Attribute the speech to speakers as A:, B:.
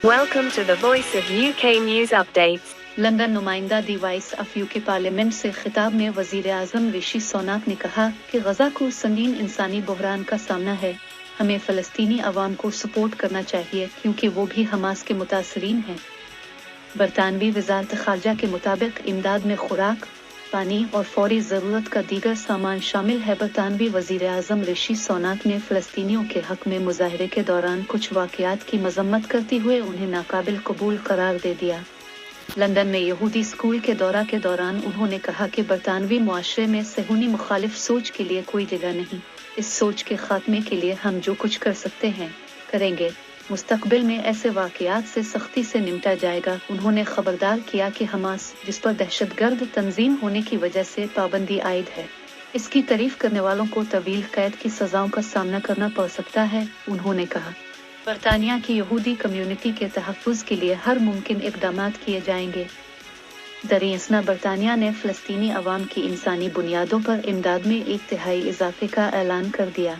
A: Welcome to the Voice of UK News Updates.
B: London नुमाइंदा the voice of UK parliament से खिताब में वजीर आज़म ऋषि सुनाक ने कहा कि गजा को संगीन इंसानी बहरान का सामना है। हमें फ़लस्तीनी अवाम को सपोर्ट करना चाहिए क्योंकि वो भी हमास के मुतासरीन हैं। बरतानवी वज़ारत ख़ारजा के मुताबिक इमदाद में खुराक, पानी और फौरी ज़रूरत का दीगर सामान शामिल है। बरतानवी वज़ीर आज़म ऋषि सुनाक ने फ़लस्तीनियों के हक़ में मुज़ाहरे के दौरान कुछ वाक़यात की मज़म्मत करते हुए उन्हें नाकाबिल कबूल करार दे दिया। लंदन में यहूदी स्कूल के दौरा के दौरान उन्होंने कहा कि बरतानवी मुआशरे में सहूनी मुखालिफ सोच के लिए कोई जगह नहीं। इस सोच के खात्मे के लिए हम जो कुछ कर सकते हैं करेंगे। मुस्तकबिल में ऐसे वाक़यात से सख्ती से निपटा जाएगा। उन्होंने खबरदार किया कि हमास, जिस पर दहशतगर्द तंजीम होने की वजह से पाबंदी आयद है, इसकी तारीफ करने वालों को तवील कैद की सजाओं का सामना करना पड़ सकता है। उन्होंने कहा, बरतानिया की यहूदी कम्युनिटी के तहफ़्फ़ुज़ के लिए हर मुमकिन इक़दामात किए जाएंगे। दरियासना बरतानिया ने फ़लस्तीनी अवाम की इंसानी बुनियादों पर इमदाद में 1/3 इजाफ़े का ऐलान कर दिया।